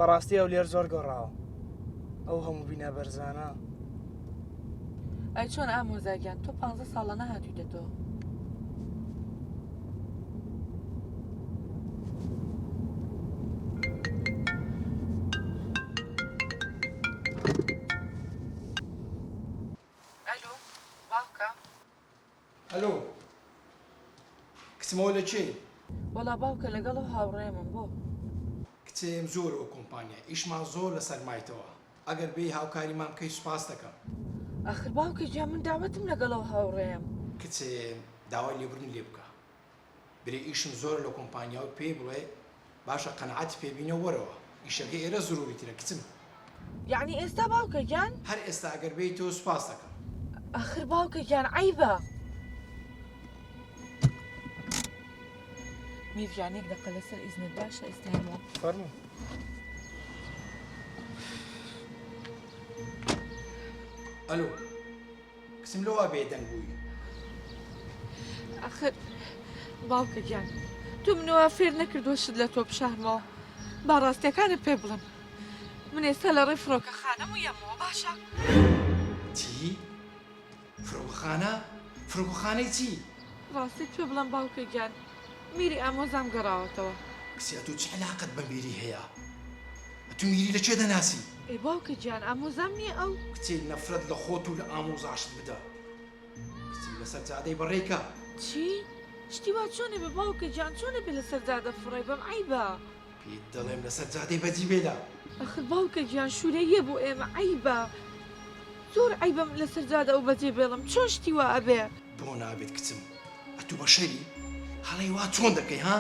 بەڕاستی ئەو لێر زۆر گۆڕاوە. ئەو هەموو بینە بەرزانە. ئەی چۆن ئامۆزاگیان تۆ 15 ساڵە نەهاتوویتەوە. ئەلۆ باوکە. ئەلۆ کچمەوە لە چێ؟ وەڵا باوکە لەگەڵ ئەو هاوڕێمم بۆ. کچێم زۆر ئەو کۆمپانیا ئیشمان زۆر لە سەرمایتەوە. ئەگەر بێ هاوکاریمان بکەی سوپاس دەکەم. ئەخر باوکە گیان من داوەتم لەگەڵ ئەو هاوڕێم. کچێم داوای لێبوردن لێ بکە. برێ ئیشم زۆر لە کۆمپانیا و پێ بڵێ باشە قەنەعەت پێبینە وەرەوە. ئیشەکە ئێرە زۆریترە کچم. یعنی ئێستا باوکە گیان؟ هەر ئێستا ئەگەر بێی تۆ سوپاس دەکەم. ئەخر باوکە گیان عەیبە. میرجانێک دەقە لەسەر ئیزنت باشە ئێستایمەوە. فەرموو. ئەلۆ کچم لەوە بێدەنگ بووی. ئەخر باوکە گیان تۆ منەوە فێر نەکردووە شت لە تۆ بشارمەوە. با ڕاستیەکانت پێ بڵم. من ئێستا لە ڕێی فڕۆکەخانەم و یەمەوە باشە؟ چی؟ فڕۆکەخانە؟ فڕۆکەخانەی چی؟ ڕاستیت پێ بڵم باوکە گیان میری ئامۆزام گەڕاوەتەوە. کسیا تۆ چ علاقت بە میری هەیە؟ تو میری لەکوێ دەناسی؟ ئەی باوکە گیان ئامۆزام نییە ئەو؟ کچێ نەفرەت لە خۆت و لە ئامۆزاشت بدە. کچی لەسەر جادەی بەڕێکە. چی؟ شتی وا چۆنێ بە باوکە گیان چۆنە بێ لەسەر جادە فڕێ بەم عەیبە؟ پێت دەڵێم لەسەر جادەی بەجی بێدا. ئەخر باوکە گیان شوورەیە بۆ ئێمە عەیبە. زۆر عەیبەم لەسەر جادە ئەو بەجێ بێڵم چۆن شتی وا ئەبێ؟ بۆ نابێت کچم. ئەتوو بەشەری هەڵەی وا چۆن دەکەی ها؟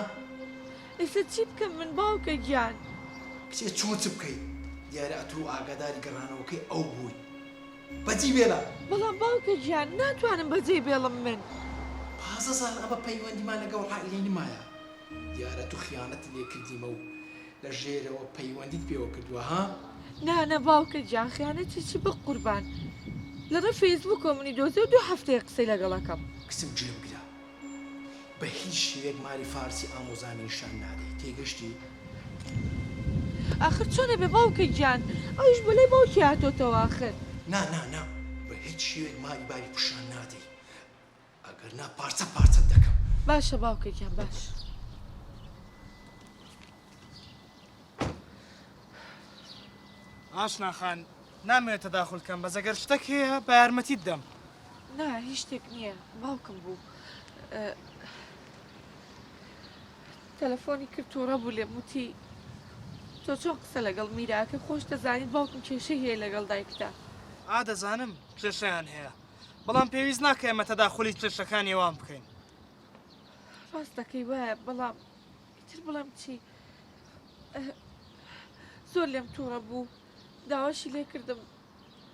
ئێستا چی بکەم من باوکە گیان؟ کچێ چۆن چ بکەیت؟ دیارە ئەتوو ئاگاداری گەڕانەوەکەی ئەو بووی. بەجی بێڵە. بەڵام باوکە گیان ناتوانم بەجێ بێڵم من. 15 ساڵ ئەمە پەیوەندیمان لەگەڵ عائیلەی نمایە. دیارە تو خیانەت لێ کردیمە و لە ژێرەوە پەیوەندیت پێوە کردووە ها؟ نانە باوکە گیان خیانەتی چی بە قوربان. لەڕێ فەیسبووکۆ منی دۆزە و 2 هەفتەیە قسەی لەگەڵەکەم. کچم گوێ بگرە. بە هیچ شێوەیەک ماری فارسی ئامۆزامی نیشان نادەی. تێگەشتی؟ ئاخر چۆنە بێ باوکە گیان؟ ئەویش بەلای باوکی هاتۆتەوە ئاخر. نا بە هیچ شێوەیەک ماری باری پیشان نادەی. ئەگەر نا پارچە پارچەت دەکەم. باشە باوکە گیان باش. ئاشناخان نامەوێت تەداخل بکەم بەس ئەگەر شتێک هەیە بە یارمەتیت دەم. نا هیچ شتێک نییە باوکم بوو. تەلەفۆنی کرد تووڕە بوو لێم وتی تۆ چۆن قسە لەگەڵ میراکە خۆش دەزانیت باوکم کێشەی هەیە لەگەڵ دایکدا. دەزانم کێشەیان هەیە بەڵام پێویست ناکە ئێمە تەداخلی کێشەکانی ئێوان بکەین. ڕاست دەکەی وایە بەڵام ئیتر بڵێم چی زۆر لێم تووڕە بوو داواشی لێ کردم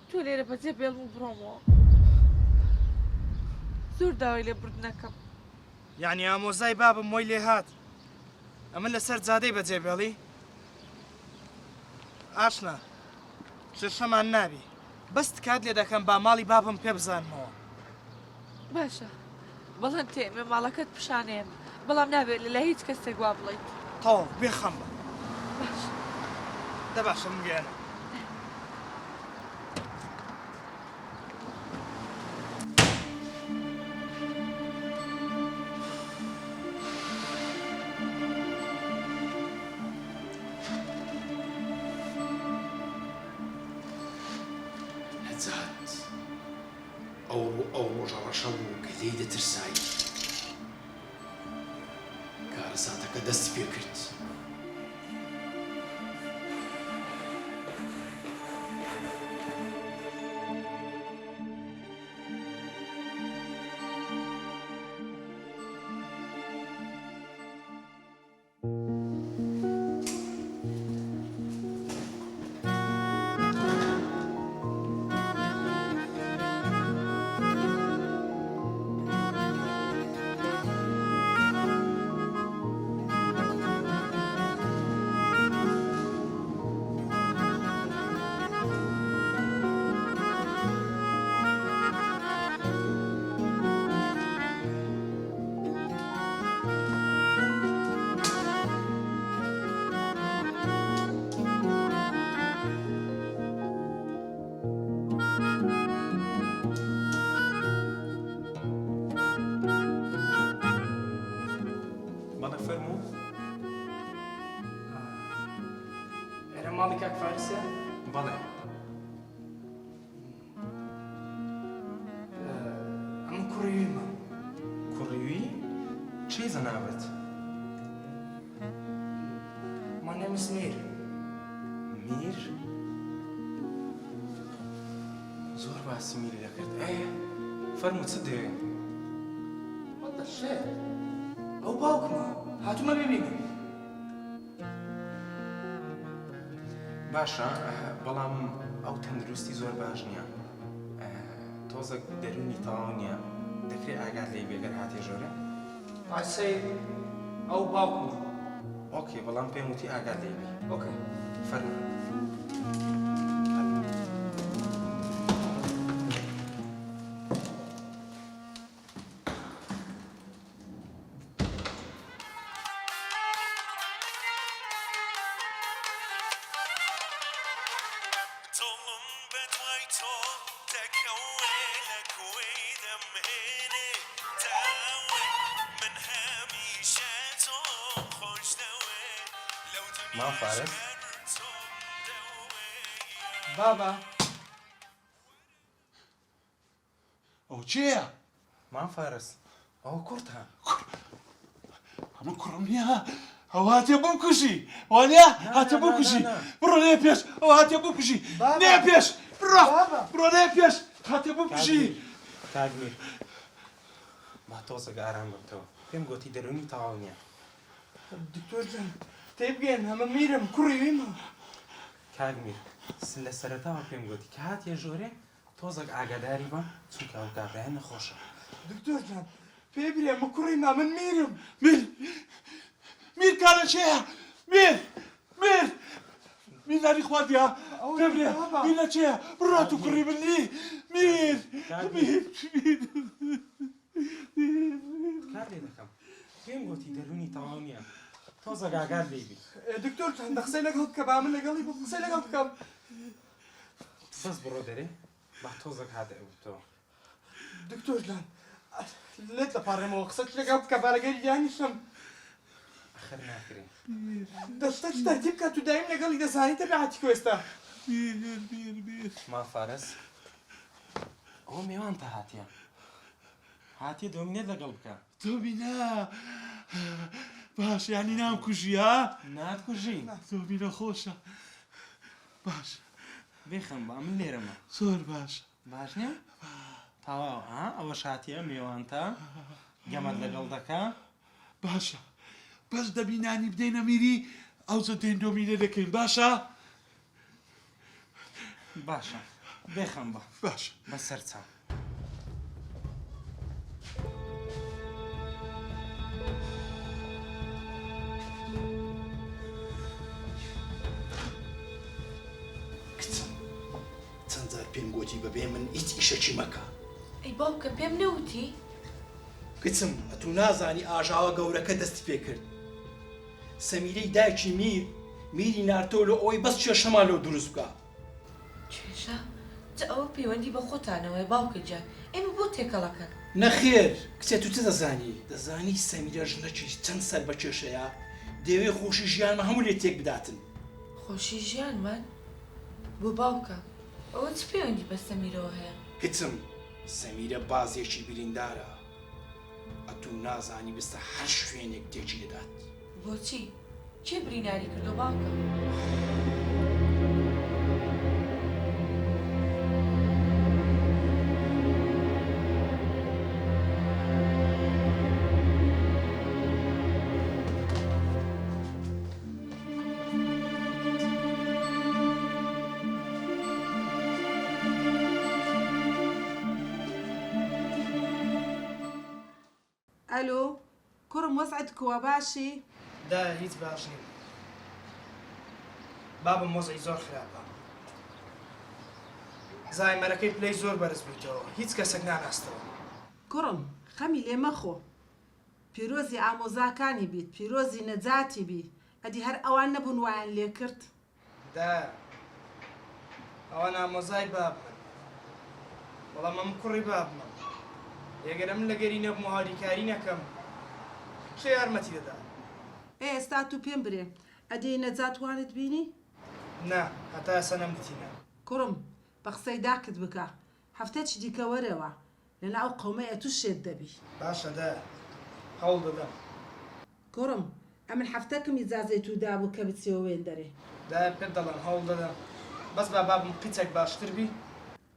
تۆ لێرە بەجێ بێڵم و بڕۆمەوە. زۆر داوای لێ بردنەکەم. یعنی ئامۆزای بابم مۆی لێ هات ئەمە لەسەر جادەی بەجێ بێڵی؟ ئاشنا کێشەمان نابی بەست کات لێ دەکەم با ماڵی بابم پێ بزانمەوە. باشە بەڵێن تێمێ ماڵەکەت پیشانێن بەڵام نابێت لە هیچ کەسێک وا بڵیت. تەواو بێخەم بە. باش دەباشە مگەێنە. نەجات ئەو ڕۆژە ڕەشە بوو کە لێی دەترسایی. کارەساتەکە دەستی پێ کرد. بەڵێ فەرموو ئێرە ماڵی کاک فارسە؟ بەڵێ ئەمە کوڕیویمە. کوڕیوی چی زەناوت؟ My name is Mir. میر زۆر باسی میری دەکرد ئەیە فەرموو چ دەوێ؟ What the shit? ئەو باوکمە هاتوومە ببینم. باشە بەڵام ئەو تەندروستی زۆر باش نییە تۆزە دەرونی تەواو نییە دەکرێت ئاگات لێ بێگەر هاتێ ژۆرە؟ I say ئەو باوکمە. ئۆکێ بەڵام پێم وتی ئاگات لێ بێ Okay. فەرموو ما فارس بابا ئەو چێە؟ ما فارس ئەوە کورتە ئەمە کوڕم نییە ئەو هاتێ بۆم کوژی وانە هاتێ بۆ کوژی بڕۆ لێ پێش ئەو هاتێ بۆ کوژی نێ پێش بڕۆ بڕۆ لێ پێش هاتێ بۆ کوژی کاگمیر با تۆزە ئارام بکەوە پێم گوتی دەرونی تەواو نییە دکتۆر جان تێبگەن ئەمە میرم کوڕیویمە. کاگمیر لە سەرەتاوە پێم گوتی کە هاتیە ژۆرێ تۆزێک ئاگاداری بە چونکە ئەو کابرایە نەخۆشە. دکتۆر جان پێ برێ ئەمە کوڕیمە من میرم. میر کارە چێە؟ میر ناری خواردیە پێ برێ میر لە چێە؟ بڕۆ تو کوڕی منی میر کار لێ دەکەم پێم گوتی دەرونی تەواو نییە تۆزێک ئاگات لێ بی دکتۆر جان دە قسەی لەگەڵ بکە با من لەگەڵی بۆ قسەی لەگەڵ بکەم. بەس بڕۆ دەرێ با تۆزێک هاتە ئەوتەوە. دکتۆر جان لێت دەپارڕێمەوە قسەت لەگەڵ بکە بارەگەری یانیشم ئەخر ناکرێ دەشتەش تەرتیب کە تو دایم لەگەڵی دەزانی تەبیعەتی کوێستە. ما فارس ئەوە میوانتە هاتیە هاتیە دۆمینێت لەگەڵ بکە تۆبینە باش ینی نام کوژی ها؟ ناتکوژی تۆبینە خۆشە باش بێخەم با من لێرەمە زۆر باش باش نییە؟ تاواو ها ئەوە شاتیە میوانتە گەمەت لەگەڵ دەکا باشە بەس دەبینانی بدەینە میری ئەو زەدەین دۆمینە دەکەین باشە؟ باشە بێخەم بە باش بەسەر چاو کچم چەند جار پێم گوتی بەبێ من هیچ ئیشەکی مەکە. ئەی باوکە پێم نەوتی؟ کچم ئەتوو نازانی ئاژاوە گەورەکە دەستی پێ کرد. سەمیرەی دایکی میری نارتۆ لە ئەوەی بەس کێشەمان لەو دروست بکە. کێشە؟ جا ئەوە پەیوەندی بە خۆتانەوەی باوکە جان ئێمە بۆ تێکەڵەکەن. نەخێر کچێ تو چ دەزانی سەمیرە ژنەکی چەند سەر بە کێشەیە دەوێ خۆشی ژیانمە هەموو لێ تێک بداتن. خۆشی ژیانمان؟ بۆ باوکە ئەوە چ پەیوەندی بە سەمیرەوە هەیە؟ کچم سەمیرە بازێکی بریندارە ئەتوو نازانی بستە هەر شوێنێک تێکی دەدات. بۆچی؟ کێ بریناری کردو باوکە؟ الو كرم وسعدك وباشي دا هیچ باش نیم. بابم مۆزەی زۆر خراپە. زایمەرەکەی پلەی زۆر بەرز بوویتەوە هیچ کەسێک ناناستەوە. كرم خەمی لێ مەخۆ پیرۆزی ئامۆزاکانی بیت پیرۆزی نەجاتی بی ئەدی هەر ئەوان نەبوون وایان لێ کرد. دا ئەوە ئامۆزای بابمن بەڵام ئەم کوڕی بابمە ئێگەرە من لەگەری نەبووم و هاوریکاری نەکەم کێ یارمەتی دەدا؟ ئێستا تو پێم برێ ئەدەی نەجاتوانت بینی؟ نا هەتا ئێستا نەمگوتینە. کوڕم بە قسەی داکت بکە هەفتەی دیکە وەرەوە لەناو قەومەیە تو شێت دەبی. باشە دا هەوڵ دەدەم. کوڕم ئەمن هەفتەکەم ئیجازەی تو دابوو کە بچێەوە وێن دەرێ. دا پێت دەڵێن هەوڵ دەدەم. بەس با بابم قیچێک باشتر بی.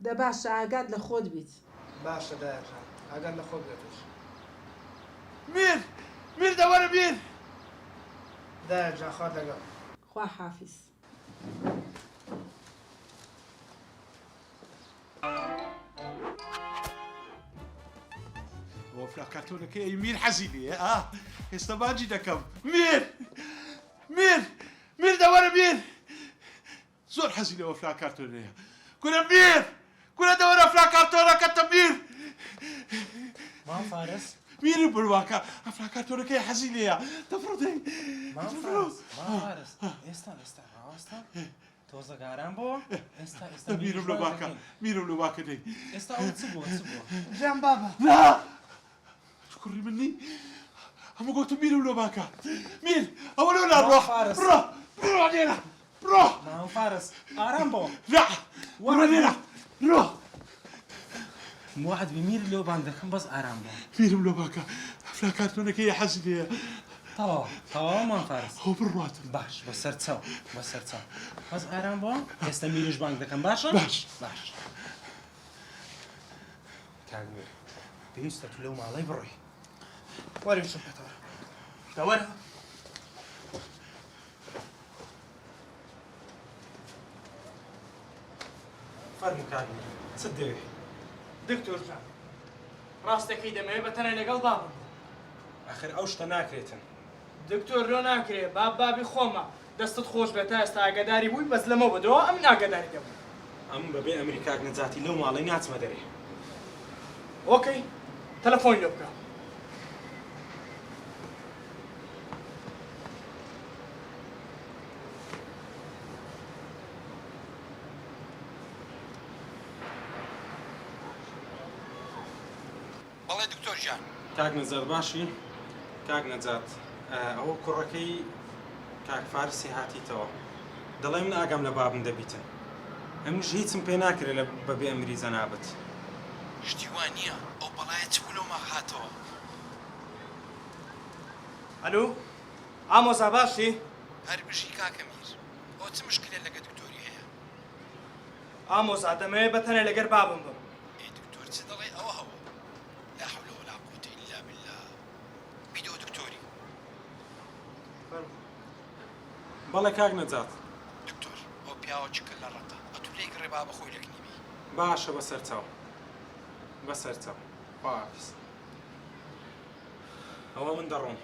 دە باشە ئاگات لە خۆت بیت. باشە دایەژان ئاگەر لە خۆ بێتش. میر میر دەوەرە میر دایەژان خوا لەگەڵ. خوا حافیز. ئەوە فراکارتۆنەکەی ئەی میر حەزی لێ ئێستا باجی دەکەم میر میر میر دەوەرە میر زۆر حەزی لەوە فراکارتۆنەیە کورە میر کورە دەوەرە فراکارتۆنەکەتە میر مام فارس میری بڕواکە ئەفراکارتۆنەکەی حەزی لێیە دەفڕۆدەی مام فارس مام فارس ئێستا ڕاستە تۆزە گاران بۆ ئێستا میرم لە باکە میرم لە باکە دەی ئێستا ئەو چ بووە ژیان بابە. نا کوڕی من نی هەموو گۆتم میرم لە باکە میر ئەوە لەو ناڕۆ بڕۆ بڕۆ لێرە بڕۆ مام فارس ئارام بۆ لا بڕۆ لێرە بڕۆ موعد بمیر لۆ بانگ دەکەم بەس ئارام بۆ میرم لە باکە ئەفراکارتۆنەکەی حەزی لێیە تەواو مام فارس ئەو بڕواتن باش بەسەر چاو بەس ئارام بۆ ئێستا میریش بانگ دەکەم باشە باش کاگوێ پێویستە تو لەو ماڵەی بڕۆی وەریشم پێتەوە. دەوەرە. فەرموو کاگوێ چ دەوێ دکتۆرجان ڕاستەکەی دەمەوێت بەتەنە لەگەڵ بابم. ئاخر ئەو شتە ناکرێتن دکتۆر لۆ ناکرێ بابی خۆمە دەستت خۆش بێت تا ئێستا ئاگاداری بووی بەس لەمە بەدەوە ئەم ناگەداری دەبوو. ئەم بەبێ ئەمریکاک نەجاتی لەو ماڵەی ناچمە دەرێ ئۆکەی تەلەفۆن لێ بکە. بەڵێ دکتۆر ژیان کاک نەجات باشی کاک نەجات ئەوە کوڕەکەی کاک فارسی هاتیتەوە دەڵێ من ئاگام لە بابم دەبیتن ئەمش هیچم پێ ناکرێت لە بەبێ ئەمری زەنابەت شتی وان نییە ئەو بەڵایە چ بوو لەومە هاتەوە. ئەلو ئامۆزا باشی؟ هەر بژی کاکە میر ئەو چ مشکلە لەگە دکتۆری هەیە؟ ئامۆزا دەمەوێت بەتەنە لەگەر بابم بم. ئێ دکتۆر چ دەڵێ ئەوە هەوە؟ لا حول ولا قوة إلا بالله. بیدۆ دکتۆری. بەڵێ کاک نەجات دکتۆر ئەو پیاوە چکە لە ڕەتە ئەتوو لێی گڕێ با بەخۆی لەکنیبی. باشە بەسەر چاو خواحافیز ئەوە من دەڕۆم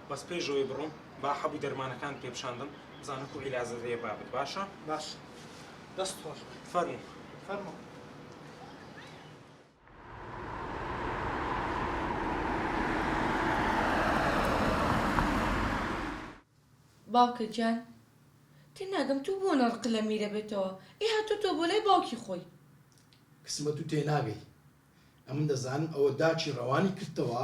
بەس پێشەوەی بڕۆم با حەبوو دەرمانەکان پێپشاندم بزانم و عیلازت هەیە بابت باشە؟ باش دەست خۆش فەرموو فەرموو. باوکە گیان تێناگەم تو بۆ نەڕق لە میرە بێتەوە ئێ هاتۆ تۆ بۆ لای باوکی خۆی. قسمەت و تێناگەی ئەمن دەزانم ئەوە داچی ڕەوانی کردەوە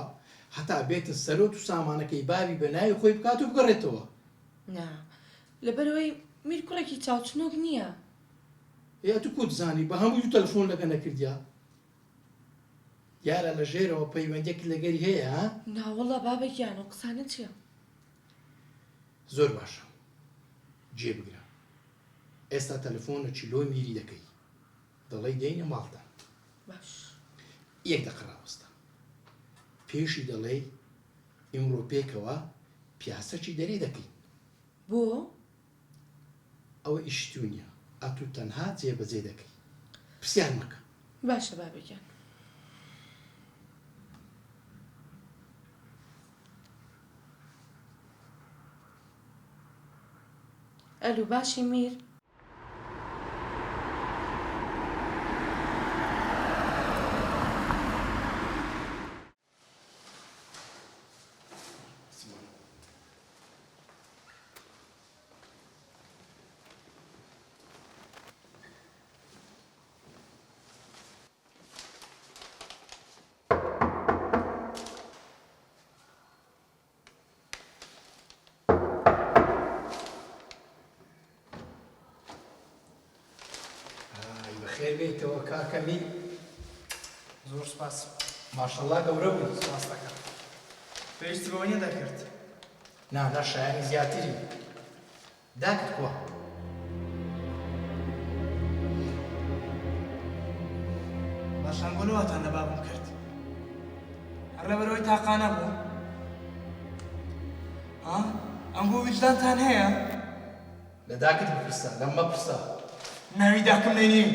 هەتا بێتە سەرۆت و سامانەکەی بابی بە ناوی خۆی بکات و بگەڕێتەوە. نا لەبەرەوەی میر کوڕێکی چاوچنۆک نییە. یا تو کۆ دزانی بە هەمووی تەلەفۆن لەگە نەکردیا یارە لە ژێرەوە پەیوەندێک لەگەری هەیە ها؟ ناوەڵە بابە گیان و قسانە چییە؟ زۆر باشە جێبگرە ئێستا تەلەفۆنە چیلۆی میری دەکەی دەڵێی دێینە ماڵتان باش یەک دەقڕاوەستە پێشی دەڵێ ئیمڕۆ پێکەوە پیاسەکی دەرێ دەکەی بۆ؟ ئەوە ئیشتونیە ئەتو تەنها جێبەجێ دەکەی پرسیار مەکە. باشە بابە گیان. ئەلو باشی میر؟ بێبێتەوە کاکەمی زۆر سپاس ماشەڵڵا گەورە بوو سپاس دەکەم پێویستی بەوە نییە دەکرد نا شایانی زیاتری داکت کووە باشان بۆ لەواتان لە بابم کرد هەر لەبەرەوەی تاقانە بوو ها ئەم بۆ وجدانتان هەیە لە داکت بپرسە لەم مەپرسە ناوی داکم لێ نیم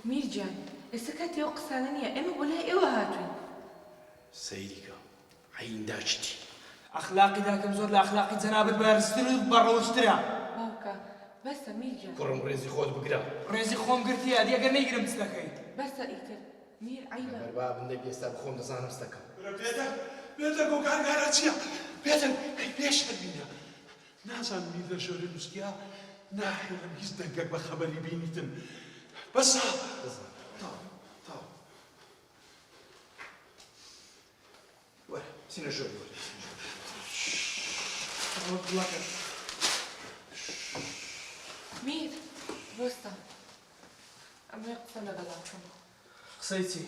میرجان ئێستا کاتی ئەو قسانە نییە ئێمە بۆ لای ئێوە هاتوین سەیریکە عینداچتی ئەخلاقی داکەم زۆر لە ئەخلاقی جەنابەت بەرزتر و بەڕەوشترە باوکە بەسە میرجان کوڕم ڕێزی خۆت بگرە ڕێزی خۆم گرتی ئەدی ئەگەر نەیگرم چ دەکەیت بەسە ئیتر میر عیبە بەربا بندەی ئێستا بخۆم دەزانم ستەکەم بێتە گۆکارگارە چییە؟ بێتە پێش هەربینە نازانم لە ژۆرە نووسکیا ناخێنم هیچ دەنگەک بە خەبەری بینیتن بەسا تاو وەرە سینە ژۆر وەرە میر ڕۆستە ئەمە قسە لەگەڵاکەم قسەی چی؟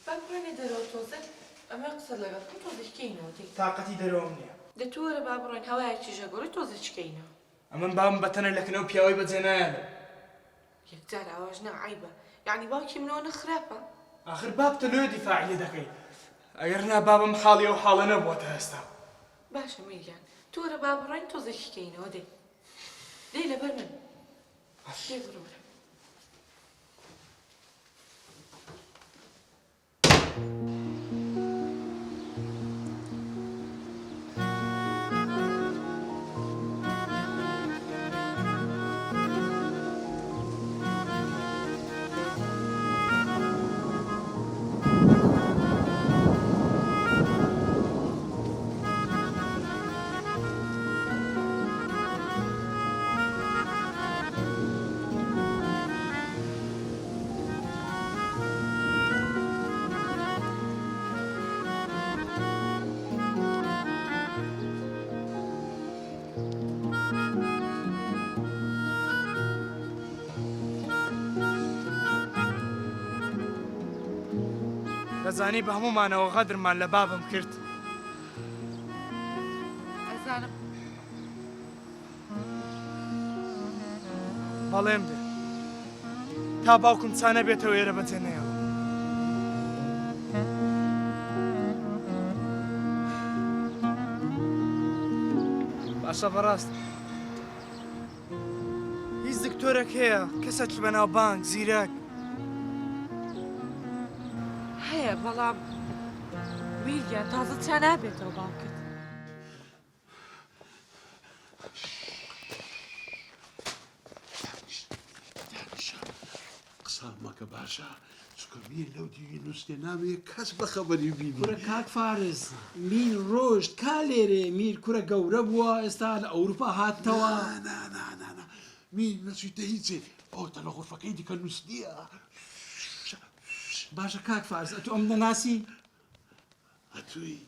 با بڕێنێ دەرەوە تۆزە ئەمە قسە لەگەڵ تۆزیشکەینەوە دی تااقەتی دەرەوەم نییە دەتووەرە با بڕۆین هەوایەکی ژەگۆڕی تۆزیچکەینەوە ئەمن بام بەتەنە لەکنەوە پیاوەی بەجێ نایەنە یەکجار ئاواژ نەعیبە یعنی باوکی منەوە نەخراپە آخر باب تەلوێ دیفاعی لێ دەکەیت ئەگەر نا بابم حاڵی ئەو حاڵە نەبووەتە هێستا باشە میریان تووەرە با بڕۆین تۆزیشکەینەوە دێ دێ لەبەر من دێ بڕۆرە دەزانی بە هەمومانەوە غەدرمان لە بابم کرد ئەزانم بەڵێم دێ تا باوکم چانە بێتەوە ئێرە بەجێ نەیەوە باشە بەڕاست هیچ دکتۆرێک هەیە کەسێکی بەناو بانک زیرەک هەیە بەڵام میریان تازە چا نابێتەوە باوکت قسە مەکە باشە چکەمیە لەو دیوی نووسێ نامەیە کەس بە خەبەری بینی کورە کاک فارس میر ڕۆژت کا لێرێ میر کورە گەورە بووە ئێستا لە ئەوروپا هاتەوە نا مین نەچیتە هیچێ ئەوتە لە غورفەکەی دیکە نووسیە باشە کاک فارس ئەتو ئەم دەناسی ئەتووی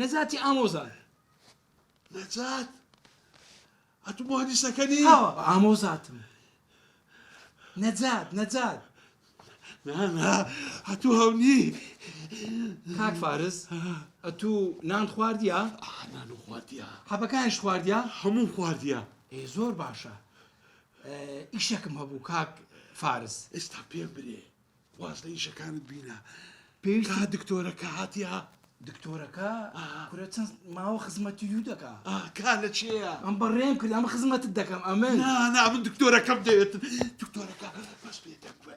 نەجاتی ئامۆزان نەجات ئەتوو مۆهندیسەکەنی ئامۆزاتم نەجات نا ئەتوو هەونی کاک فارس ئەتوو نان خواردیە نان و خواردیە حەبەکانش خواردیە هەموو خواردیە زۆر باشە ئیشێکم هەبوو کاک فارس ئێستا پێم برێ واز لە ئیشەکانت بینە پێویستی کا دکتۆرەکە هاتیە دکتۆرەکە کورە چەند ماوە خزمەتی یو دەکا کا لە چێە ئەم بەڕێم کرد ئەمە خزمەتت دەکەم ئەمن نا من دکتۆرەکەم دەوێت دکتۆرەکە بەس پێدەکوە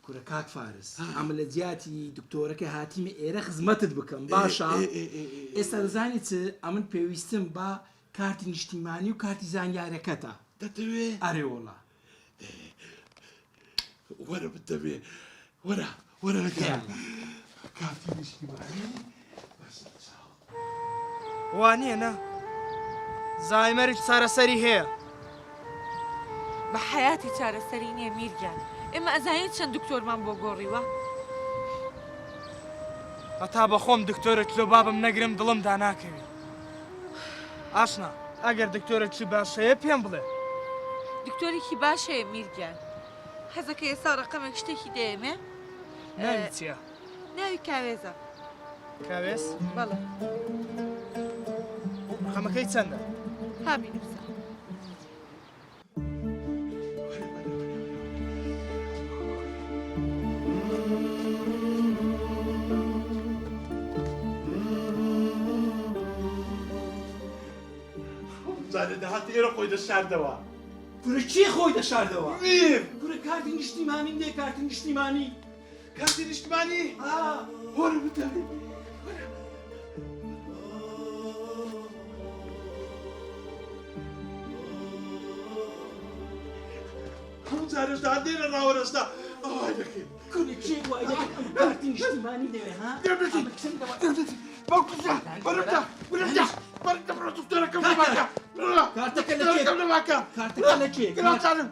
کورە کاک فارس ئەمە لە جیاتی دکتۆرەکە هاتیمە ئێرە خزمەتت بکەم باشە ئێستا دەزانی چ ئەمن پێویستم بە کارتی نیشتیمانی و کارتی زانیارەکەتە دەتەوێ ئەرێ وڵا وەرە بدەبێ وەرە کارتی نیشتیمانی وانییە نە زایمەری چارەسەری هەیە بە حیاتی چارەسەری نییە میرگیان ئێمە ئەزانین چەند دکتۆرمان بۆ گۆڕیوە هەتا بەخۆم دکتۆرێک لۆ بابم نەگرم دڵم داناکەوی ئاشنا ئەگەر دکتۆرێکی باشەیە پێم بڵێ. دکتۆرێکی باشەیە میرگیان. حەزەکە ئێستا ڕقەمێک شتێکی دەیەمێ؟ ناوی چییە؟ ناوی کاوێزە. کاوێز؟ بەڵێ. ڕقەمەکەی چەندە؟ هامی نووسە. زانێ دەهات ئێرە خۆی دەشاردەوە. گورە چی خۆی دەشاردەوە؟ میر! گورە کارتی نیشتیمانی دێ کارتی نیشتیمانی. کاتی نیشتیمانی؟ آه وەرە بتەوێ. هەموو جارێش دەهات دێنە ڕاوەرەستا. ئەوای دەکەین. گورە چی وای دەکەم کارتی نیشتیمانی دەوێ ها؟ باوکوجا بەرەمدا بەرەمدا بەرەمدا بڕۆ دکتۆرەکەم لەماکە. کارتەکە لەکێ؟ دکتۆرەکەم لەماکە. کارتەکە لەکێ؟ گرانجانم.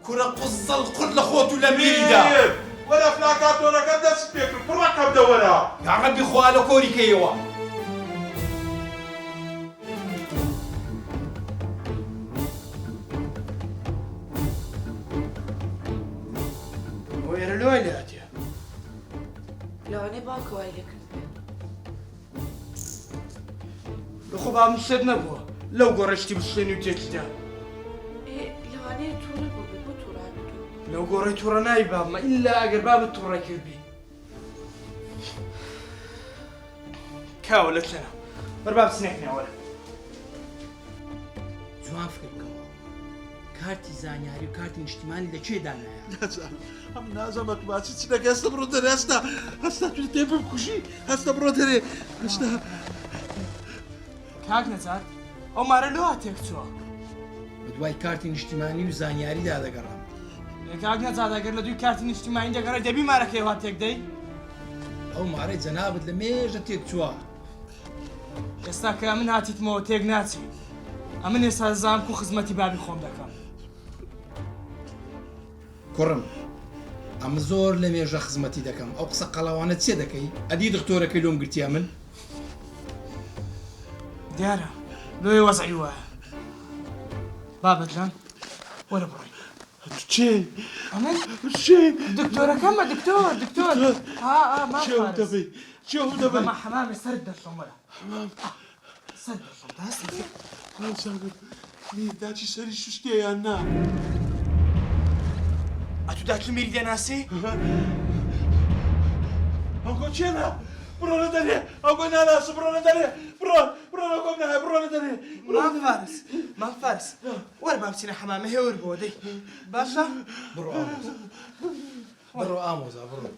كرة قصة القرد لخوتو لميريدا ولا فلاكاتورەکە دەست پێکرد پڕەکەم دەوەرە. يا ربي خوالو كوري كيوا وێرە لۆی لاتێ. لەوانەیە باوکە وای لێکرد. لەخۆ بام سێت نەبووە لەو گۆڕشتی بشێنی و تێکیدا. لەوانەیە تووڕە بوو بۆ تووڕانەوە. لەو گۆڕی تووڕە ناوی بابمە ئیلا ئەگەر بابت تووڕە کردبی. کاوە لە چێنە بەرباب سنێک ناوەرە. جوان فکر بکەوە کارتی زانیاری و کارتی نیشتیمانی لەکوێ دانایە؟ ئەم نازەمە تو باچی چی دەکە هەستە بڕۆ دەرێ هەستا هەستا تو تێ بکوژی هەستە بڕۆ دەرێ هەستا. کاک نەجات ئەو مارە لۆ هاتێک چووە. بەدوای کارتی نیشتیمانی و زانیاریدا دەگەڕام. کاک نەجات ئەگەر لە دوی کارتی نیشتیمانی دەگەڕێ دەبی مارەکەی وا تێک دەی. ئەو مارەی جەنابەت لە مێژە تێک چووە. ئێستا کە من هاتیتمەوە تێک ناچی. ئەمن ئێستا زانکو خزمەتی بابی خۆم دەکەم. کوڕم ئەم زۆر لە مێژە خزمەتی دەکەم ئەو قسە قەڵاوانە چێ دەکەی؟ ئەدی دکتۆرەکەی لۆم گرتیا من؟ دیارە لۆی وەزعی وایە. بابەتلان وەرە بڕۆی. چێ؟ ئەمن چێ؟ دکتۆرەکەمە دکتۆر دکتۆر. چێو دەبێ چێو دەبێ. بەمە حەمامی سەر دەشۆم وەرە. سەر دەشۆم دەستی پێ. هەڵساگم میرداچی سەری شوشتیان نا. ئەتو داچ میری دێناسی؟ ئەوگۆ چێنە؟ بڕۆ لە دەرێ ئەوگۆ ناناسە بڕۆ لە دەرێ بڕۆ بڕۆ لەگۆم نایە بڕۆ لە دەرێ. مام فارس وەرە با بچینە حەمامە هێور بۆ دەی باشە؟ بڕۆ ئامۆزا بڕۆ ئامۆزا بڕۆ.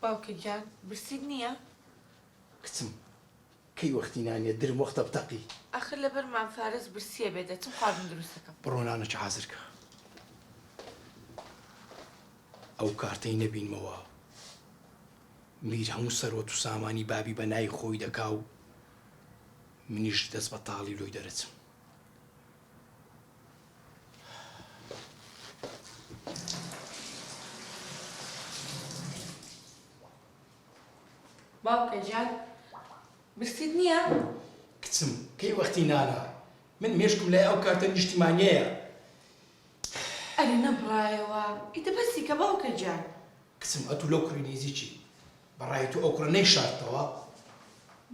باوکە گیان برسید نییە؟ کچم کەی وەختی نانێت درم وەختە بتەقی. ئاخر لەبەر مام فارس برسیە بێدە چم خواردن دروست دەکەم. بڕۆ نانەکە حازرکە. ئەو کارتەی نەبینمەوە میر هەموو سەرۆت و سامانی بابی بە نای خۆی دەکا و منیش دەست بە تاڵی لۆی دەرەچم. باوکە گیان برسید نییە؟ کچم کەی وەختی نانە من مێشکم لای ئەو کارتە نیشتیمانیەیە. ئەرێ نەبڕایەوە ئیتە بەسی کە باوکە گیان. کچم ئەتو لەو کوڕی نێزیی بەڕای تو ئەو کوڕە نەیشاردتەوە.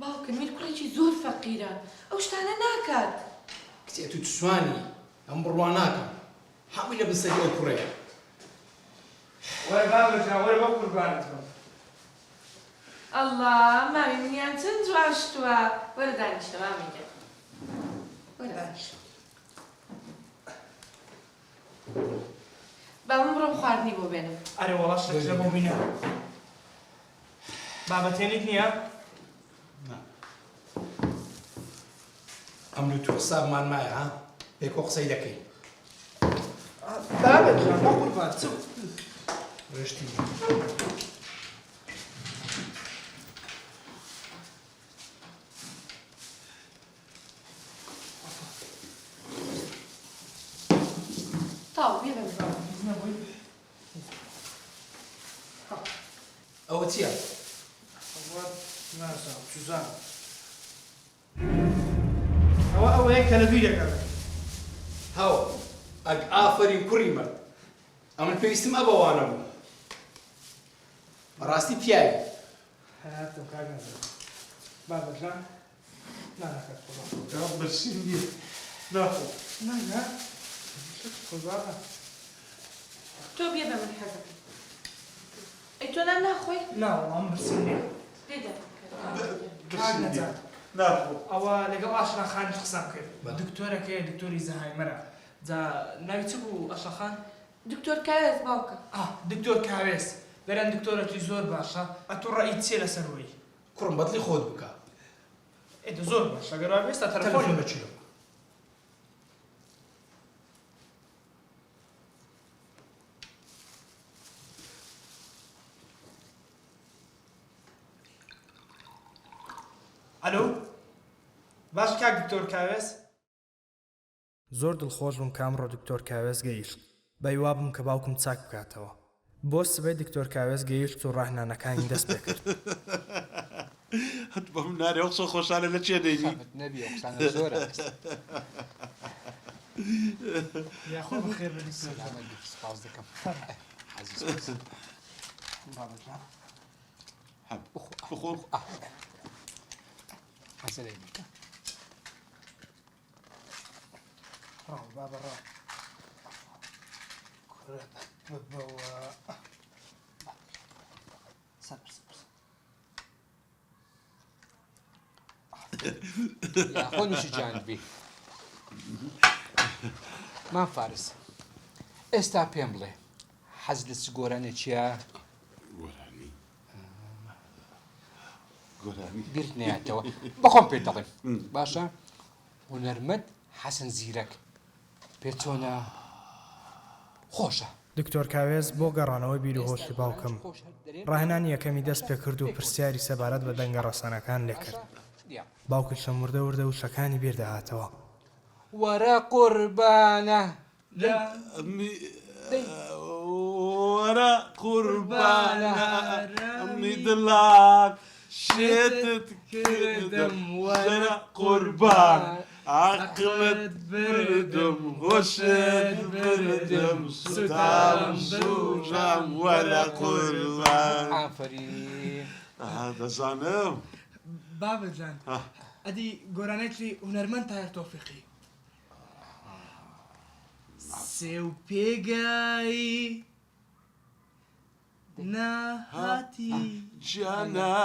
باوکە میر کوڕێکی زۆر فەقیرە ئەو شتانە ناکات. کچێ تو سوانی ئەم بڕوا ناکەم هەمووی لە بنسەری ئەو کوڕەیە. وەرە بابەجان وەرە بە قوربانت بم. ئەڵڵا مامی منیان چەند جوان شتووە وەرە دانیشتە مامی گەل وەرە دانیشتە با من بڕۆم خواردنی بۆ بێنم ئەرێ وەڵا شتێک لە بۆ بینە بابەتێنیت نییە؟ ئەمر تو حسابمان مایە ها پێکۆ قسەی دەکەی بابەجان بە قوربان چ ڕشتی تاو بێ بەم ئەوە چییە؟ نازانم چوزانم ئەوەیە کە لە دوی دەکەن هەو ئەگ ئافرین کوڕی مرد ئەمن پێویستم ئەبەوانە بوو بەڕاستی پیاوی هاتم کار نەزانم بابەجان نانەکەت جواب برسیم نییە ناخۆ نه قوربانە تۆ بێ بە من حەزەکەم ئەی تۆ نان ناخۆی ناوەڵام ئەم برسیم نییە لێدە کار نەجات ناخۆ ئەوە لەگەڵ ئاشناخانش قسەم کرد دکتۆرەکەیە دکتۆری زەهایمەرە جا ناوی چ بوو ئەشەخان؟ دکتۆر کاوێز باوکە دکتۆر کاوێس دەرەن دکتۆرەکی زۆر باشە ئەتۆ ڕەئیت چێ لەسەرەوەی کوڕم بەدڵی خۆت بکە ئێدە زۆر باش ئەگەر وا بێستا تەلەفۆن تەلەفۆن بچیرم ئەلۆ باش کاک دکتۆر کاوێس زۆر دڵخۆش بووم کامڕۆ دکتۆر کاوێز گەیشت بەیوا بووم کە باوکم چاک بکاتەوە بۆ سبەی دکتۆر کاوێز گەیشت و ڕاهنانەکانی دەست پێ کرد هەت بە من نارێ قسە خۆشانە لە چێ دەیدی نەبی ئەو قسانە زۆرە یاخۆ بەخێر بێت سپاس دەکەم حەزیز بابەجان بخۆ حەزە لێ بیکە ڕاو بابە ڕاو کورە ببەوە سەبر یاخۆ نووسی جانبی مام فارس ئێستا پێم بڵێ حەز لە چ گۆرانێ چییە؟ گۆرانی بیرت نەیاتەوە بەخۆم پێ دەڵێم باشە هونەرمەند حەسەن زیرەک پێ چۆنە خۆشە دکتۆر کاوێز بۆ گەڕانەوەی بیر و هۆشی باوکم ڕاهێنانی یەکەمی دەست پێ کرد و پرسیاری سەبارەت بە دەنگە ڕەسەنەکان لێ کرد باوکت لە مردە وردە و شەکانی بیردەهاتەوە وەرە قوربانە وەرە قوربانە ئەمی دڵات شێتت کردم وەرە قوربان عقلت بردم هۆشت بردم سوتام سوژام وەرە قوربان ئافرین دەزانم بابەجان ئەدی گۆرانێکی هونەرمەند تایە تۆفیقی سێو پێگایی ناهاتی جانا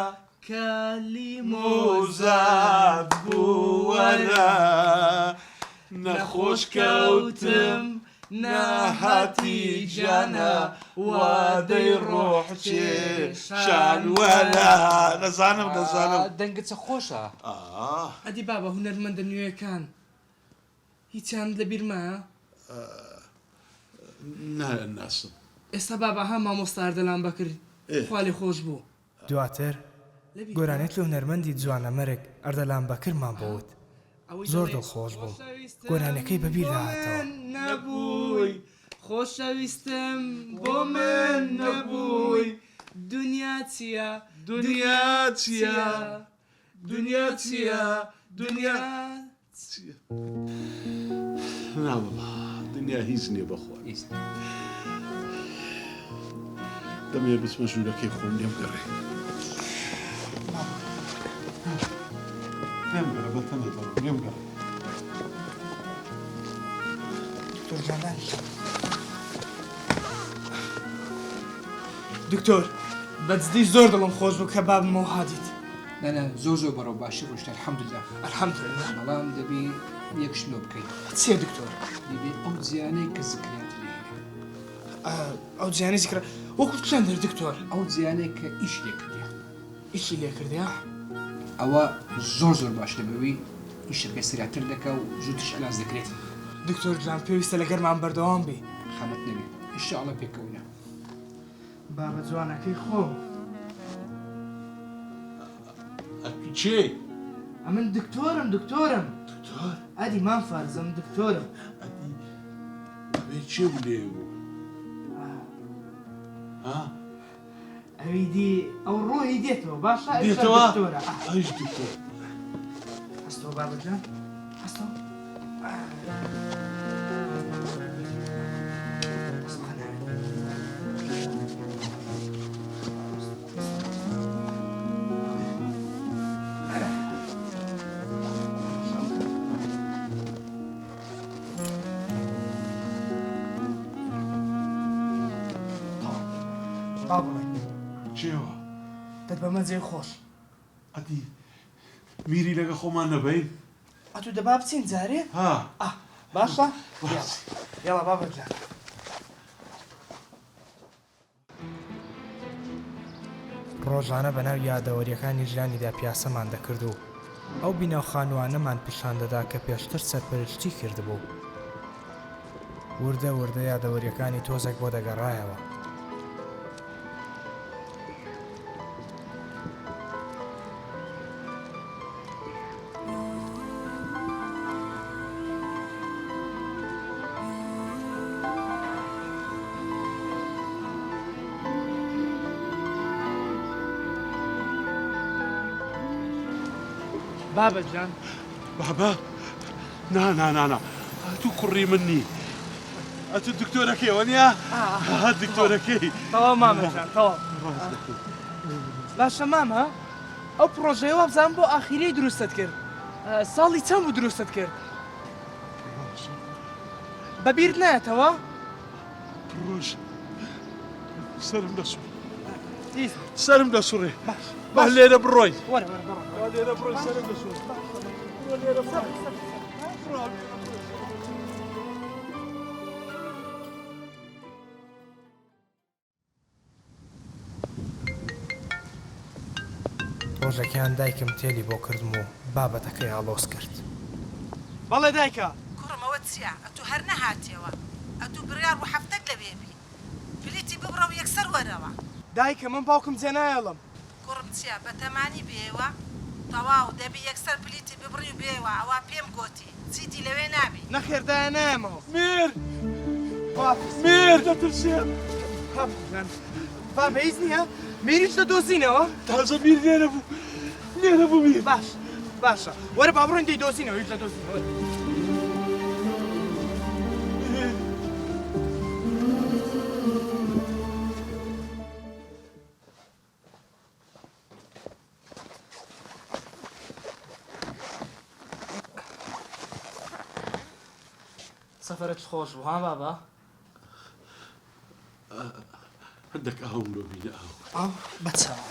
کالی مۆزات بووەرە نەخۆش کەوتم ناهاتی جانا وادەی ڕۆح چێشان وەرە دەزانم دەنگە چە خۆشە ئەدی بابە هونەرمەندە نوێیەکان هیچیان لەبیر مایە؟ ناسم ئێستا بابا هەم مامۆستار دەلام بەکرد خالی خۆش بوو دواتر گۆرانێت لە هونەرمەندی جوانەمەرێک ئەردەلام بەکرمان بۆوت زۆر دڵخۆش بووم گۆرانەکەی بەبیر داهاتەوە نەبووی خۆشەویستم بۆ من نەبووی دنیا چییە دنیا چییە دنیا چییە دنیا ناوەڵا دنیا هیچ نییە بەخۆی دەمێ بچمە ژوورەکەی خۆم لێم گەڕێ لێم گەڕە بەتەنێ لێم گەڕێ دکتۆر بەجددی زۆر دڵم خۆش بوو کە بابمەوە هادیت. نەنە زۆر بەڕەو باشی ڕۆشتە الحەمدوللا. ئەلحەمدولىلا. بەڵام دەبی یەکش لۆ بکەیت. چییە دکتۆر؟ دەبێ ئەو جیانەی کە زکرێت لێ. ئەو جیانی زیکرا وەکو چەندە دکتۆر؟ ئەو جیانەی کە ئیش لێ کردیا. ئیشی لێ کردیا؟ ئەوە زۆر باش دەبەوەی ئیشەکە سراتر دەکا و زووتش علاج دەکرێت. دکتۆر جان پێویستە لەگەرمان بەردەوام بی. خەمت نەبێ ئینشاءڵڵا پێکەوە. بابە جوانەکەی خۆ. چێ؟ ئەمن دکتۆرم. دکتۆر؟ ئەدی مام فارزم دکتۆرم. ئەبێ چێ لێ بوو؟ ئەویدی ئەو ڕۆهی دێتەوە باشە دێتەوە؟ دکتۆرە. ئەیش دکتۆر. هەستەوە بابە جان هەستەوە. بابڵێ چێوە؟ دەت بەمە جێ خۆش. ئەدی میری لەگە خۆمان نەبەین؟ ئەتو دەبا بچین جارێ؟ ها باشە؟ یاڵا بابە جان. ڕۆژانە بەناو یادەوەریەکانی ژیانیدا پیاسەمان دەکرد و ئەو بینەو خانوانەمان پیشان دەدا کە پێشتر سەرپەرشتی کردبوو. وردە وردە یادەوەریەکانی تۆزێک بۆ دەگەڕایەوە. بابە جان بابا نا ئەتو کوڕی من نی ئەتو دکتۆرەکەیەوە نییە؟ دکتۆرەکەی. تەواو مامە جان تەواو. باشە مامە ئەو پرۆژەیەوە بزانم بۆ ئاخیرەی دروستت کرد. ساڵی چەند بوو دروستت کرد؟ بەبیرت نایەتەوە؟ ڕۆژ سرم دەسوڕێ. با لێرە بڕۆین. وەرە وەرە لێرە بڕۆین سرم دەسوڕێ. ڕۆژەکەیان دایکم تێلی بۆ کردم و بابەتەکەی هەڵۆس کرد. بەڵێ دایکە. کوڕمەوە چییە؟ ئەتو هەر نەهاتیەوە. ئەتو بڕیار بوو هەفتەت لەوێ بی. پلیتی ببڕە و یەکسەر وەرەوە. دایکە من باوکم جێ نایەڵم. کوڕم چییە؟ بەتەمانی بێوە؟ تەواو دەبی یەکسەر پلیتی ببڕی و بێوە ئەوە پێم گوتی. چیتی لەوێ نابی. نەخێردایە نایەمەوە. میر دەترسێم. بابە هیچ نییە؟ میریش دەدۆزینەوە؟ تازە میر لێرە بوو میر. باشە وەرە با بڕۆین دەیدۆزینەوە هیچ دەدۆزینەوە. سەفەرت خۆش بوو ها بابا؟ هەندێک ئاوم لۆ بینە ئاو بەچاو.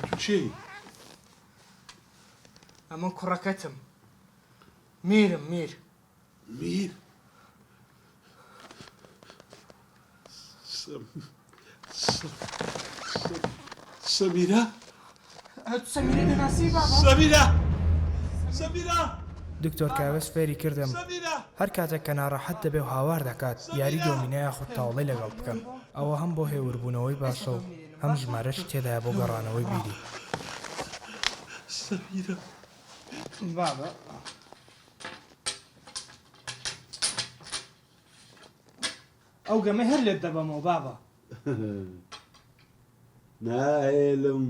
تو چی؟ ئەمە کوڕەکەتم. میرم میر. میر؟ سەمیرە؟ سەمیرە دەناسی بابا؟ سەمیرە! دکتۆر کاوەس فێری کردم هەر کاتێک کە ناڕەحەت دەبێ و هاوار دەکات یاری دۆمینەیە خود تاوڵی لەگەڵ بکەم. ئەوە هەم بۆ هێوربوونەوەی باشە و هەم ژمارەش تێدایە بۆ گەڕانەوەی بیری. سەمیرە بابا ئەو گەمە هەر لێت دەبەمەوە بابا. ناهێلم.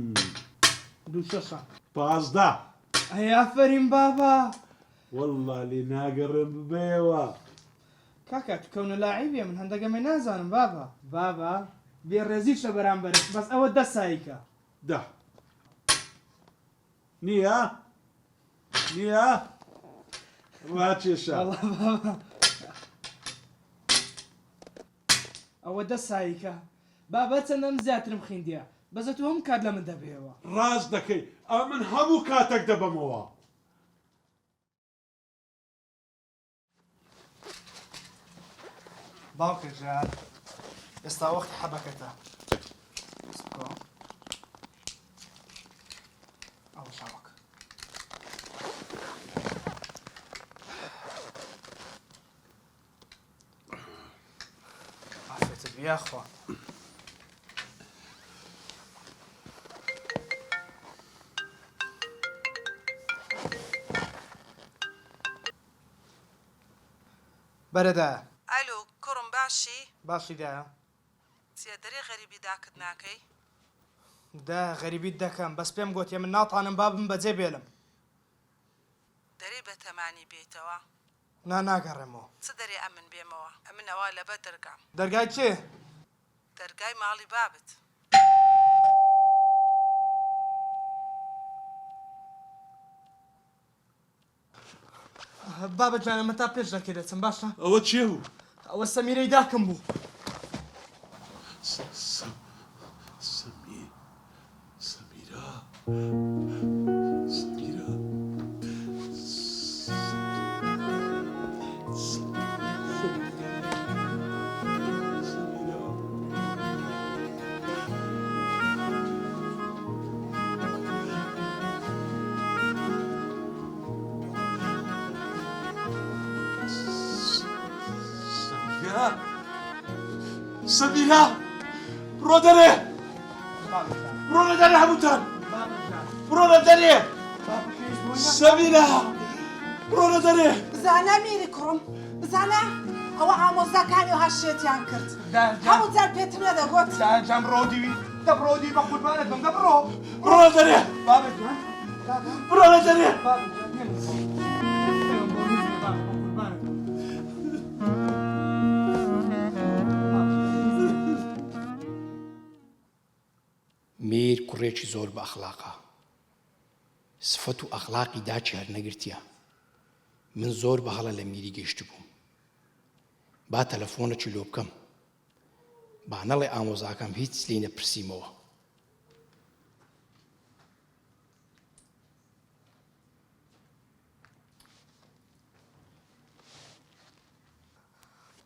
2 15 ئەی ئافەرین بابا. والله لێ ناگەڕێم ببێەوە. کاکە تو کەونە لاعیبیە من هەندە گەمە نازانم بابا. بابا بێڕێزیش لە بەرامبەرش بەس ئەوە دە سایکە ده نییە نییە وا کێشە ئەوە دە سایکە بابە چەندەم زیاترم خوێندیە بەزە تۆ هەم کات لە من دەبێەوە ڕاز دەکەی ئەو من هەموو کاتێک دەبەمەوە باوکە ژیان ئێستا وەختی حەبەکەتە ئەوە شاوەکە ئافرێتت بیاخوا بەرەدا ئەلو کوڕم باشی باشیدایە چێدەری غەریبی داکت ناکەی دا غەریبیت دەکەم بەس پێم گوتیە من ناتوانم بابم بەجێ بێلم دەری بە تەمانی بێتەوە ناگەڕێمەوە چ دەری ئەمن بێمەوە ئەمنەوە لەبە دەرگام دەرگای چێ دەرگای ماڵی بابت بابەت جانە من تا پێش دەکەی دەچم باشە ئەوە چێ بوو ئەوە سەمیرەی داکەم بوو سەمیرە سەمیرە سەمیرە بڕۆ دەرێ بڕۆ لە دەرێ هەمووتان بڕۆ لە دەرێ سەمیرە بڕۆ لە دەرێ بزانە میری کوڕم بزانە ئەوە ئامۆزاکانی و هەشێتیان کرد هەموو جار پێتم نەدەگوت جان ڕۆدیوی دەبڕۆدی بە قوربانت بم دەبڕۆ بڕۆ لە دەرێ بابەت جان بڕۆ لە دەرێ بابەت جان میر کوڕێکی زۆر بە ئەخلاقە سفەت و ئەخلاقی داچیار نەگرتیە من زۆر بەهەڵە لە میری گەشت بووم با تەلەفۆنێکی لۆ بکەم با نەڵێ ئامۆزاکەم هیچ لێی نەپرسیمەوە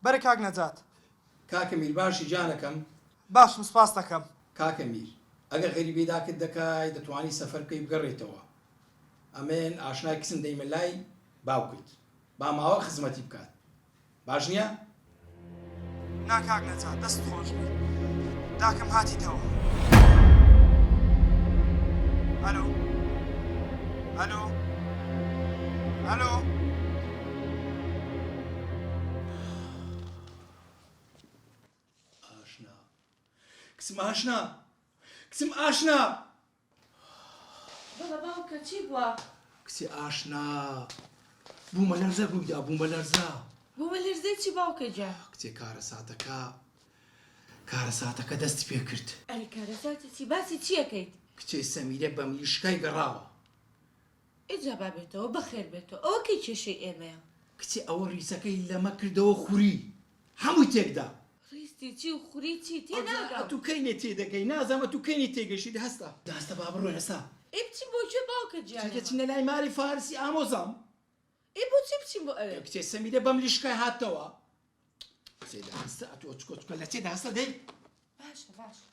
بەرە کاک نەجات کاکە میر باشی جانەکەم باشم سپاس دەکەم کاکە میر ئەگەر غەریبی داکت دەکای دەتوانی سەفەر بکەی بگەڕێتەوە ئەمێن ئاشنای کسم دەیمە لای باوکت با ماوە خزمەتی بکات باش نییە؟ ناکاک نەجات دەست خۆش بی داکەم هاتیتەوە ئەلۆ ئەلۆ ئەلۆ ئاشنا کسم ئاشنا کسم ئاشنا بەڵە باوکە چی بووە؟ کسی ئاشنا بوومە لەرزە بوویدا بوومە لەرزە بوومە لەرزەی چی باوکە جان؟ کچێ کارە ساتەکە دەستی پێ کرد ئەری کارەساتی چی باسی چیەکەیت؟ کچێ سەمیرە بە میشکای گەڕاوە ئیجا بابێتەوە بەخێر بێتەوە ئەوە کەی کێشەی ئێمەیە کچێ ئەوە ڕیسەکەی لەمە کردەوە خوری هەمووی تێکدا ڕیستی چی و خوری چی تێناگەم تو کەینێ تێدەگەی نازانمە تو کەینی تێگەشتی هەستا داستە با بڕۆ هەستا ئێ بچین بۆ کوێ باوکە جان دەچینە لای ماری فارسی ئامۆزام ئێ بۆچی بچین بۆ ئەوێ کچێ سەمیرە بەم لیشکای هاتەوە کچێدا هەستە ئەتۆ چکۆچکە لە چێدا هەستە دەی باشە باشە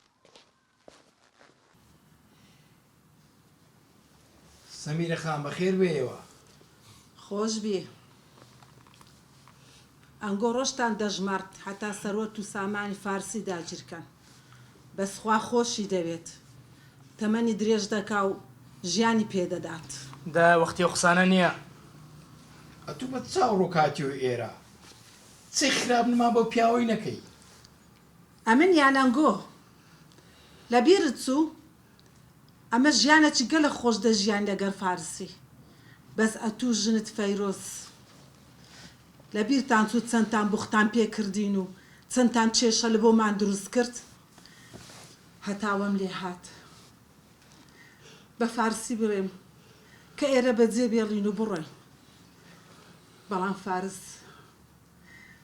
سەمیرە خان بەخێر بێەوە خۆش بێ ئەنگۆ ڕۆژتان دەژمارد حتا سەرۆت و سامانی فارسی داگیرکەن بەسخوا خۆشی دەوێت تەمەنی درێژ دەکا و ژیانی پێدەدات دا وەختی قسانە نییە ئەتوو بە چاو ڕووکاتی و ئێرە چی خراپ نما بۆ پیاوەی نەکەی ئەمن یانەنگۆ لەبیرت چوو ئەمە ژیانەکی گەلە خۆش دەژیان لەگەر فارسی بەس ئەتوو ژنت فەیرۆز لەبیرتان چوو چەندتان بوختان پێکردین و چەندتان کێشە لە بۆمان دروست کرد هەتاوەم لێ هات بە فارسی بڵێم کە ئێرە بەجێ بێڵین و بڕۆین بەڵام فارس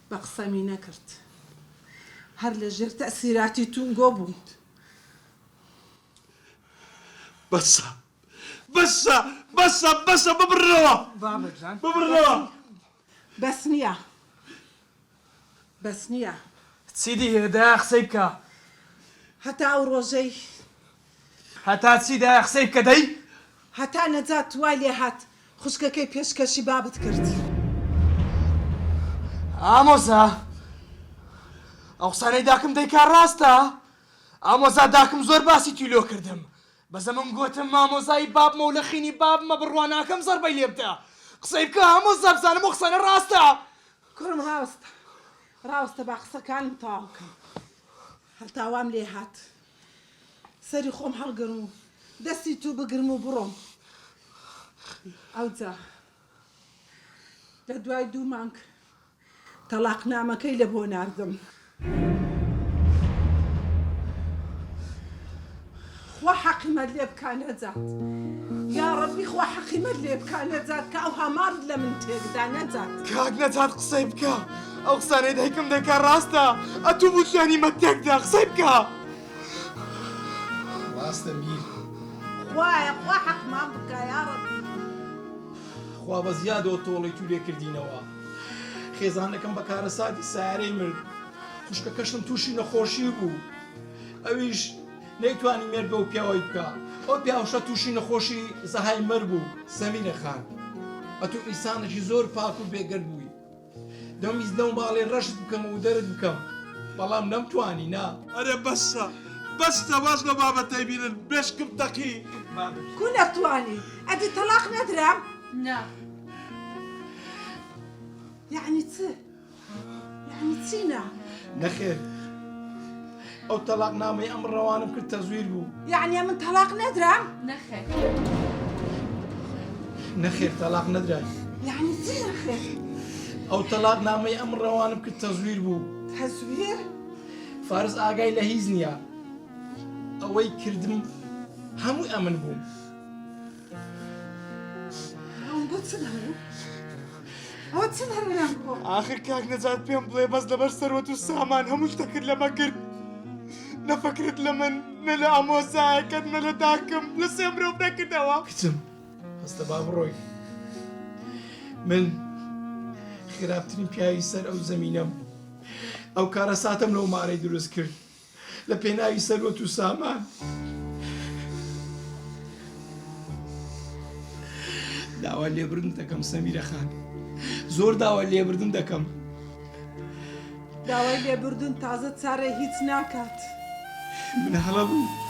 بە قسەمی نەکرد هەر لە ژێر تەسیراتی تونگۆ بوو بەسە بەسە بەسە بەسە ببڕەوە بابەجان ببڕەوە بەس نییە بەس نییە چیدی هێدا قسەی بکە هەتا ئەو ڕۆژەی هەتا چیدا قسەی بکە دەی هەتا نەجات توای لێ هات خوشکەکەی پێشکەشی بابت کرد ئامۆزا ئەو قسانەی داکم دەیکا ڕاستە ئامۆزا داکم زۆر باسی تیلۆ کردم بەزە من گوتم مامۆزایی بابمە و لە خینی بابمە بڕواناکەم زەربەی لێ بدە قسەی بکە ئامۆزا بزانم ئەو قسانە ڕاستە کوڕم ڕاستە با قسەکانم تەواو بکەم هەتاوام لێ هات سەری خۆم هەڵگرم و دەستی تو بگرم و بڕۆم ئەوجا لە دوای 2 مانگ تەلاقنامەکەی لە بۆ ناردم خوا حەقیمەت لێ بکا نەجات یا ڕەبی خوا حەقیمەت لێ بکا نەجات کە ئەو هەمارد لە من تێکدا نەجات کاک نەجات قسەی بکە ئەو قسانەی دایکم دەیکا ڕاستە ئەتوو بوتیانی مەتێکدا قسەی بکە ڕاستە میر خوایە خوا حەقمان بکە یا ڕەبی خوا بە زیادەوە تۆڵی تو لێ کردینەوە خێزانەکەم بە کارە ساتی سیارەی مرد خوشکەکەشم تووشی نەخۆشی بوو ئەویش نەیتوانی مێر بە و پیاوەی بکە ئەو پیاوشە تووشی نەخۆشی زەهای مەر بوو سەمینە خان ئەتوو ئینسانێکی زۆر پاک و بێگەرد بووی دەمیز لەو ماڵێ ڕەشت بکەم و دەرت بکەم بەڵام نەمتوانی نا ئەرێ بەسە بەستە باش لە بابەتەی بینن بێشکم تەقی کو نەتوانی ئەدی تەلاق نەدرام نا یعنی چ یعنی چینە نەخێر ئەو تەلاق نامەی ئەم ڕەوانم کرد تەزویر بوو یعنی من تەلاق نەدرام نەخێر نەخێر تەلاق نەدرای یعنی چی نەخێر ئەو تەلاق نامەی ئەم ڕەوانم کرد تەزویر بوو تەزویر فارس ئاگای لە هیچ نییە ئەوەی کردم هەمووی ئەمن بووم ئەوم بۆ چ هەبوو ئەوە چ هەرێنم بۆ آخر کاک نەجات پێم بڵێ بەس لەبەر سەروەت و سامان هەموو شتەکرد لەمە کرد نەفەکرت لە من نە لە ئامۆزایەکەت نە لە داکم لە سێ مرۆڤ نەکردەوە کچم هەستە با بڕۆی من خراپترین پیاوی سەر ئەو زەمینەم ئەو کارە ساتم لەو مارەی دروست کرد لە پێناوی سەروەت و سامان داوا لێبردن دەکەم سەمیرە خان زۆر داوا لێبردن دەکەم داوای لێبوردن تازە چارە هیچ ناکات من هەڵە بوو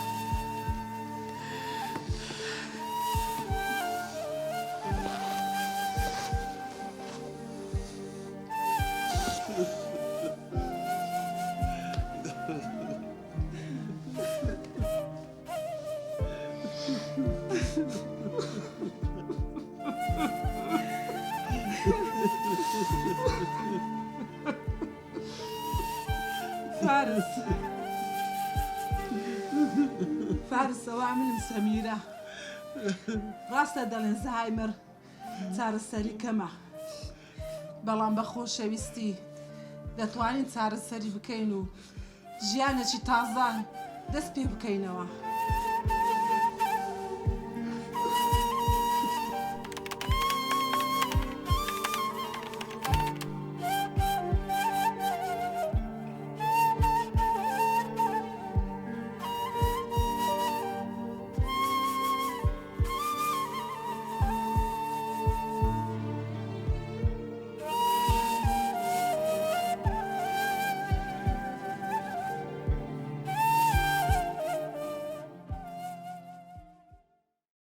فارسەوە منم سەمیرە ڕاستە دەڵێن زایمر چارەسەری کەمە بەڵام بە خۆشەویستی دەتوانین چارەسەری بکەین و ژیانێکی تازان دەست پێ بکەینەوە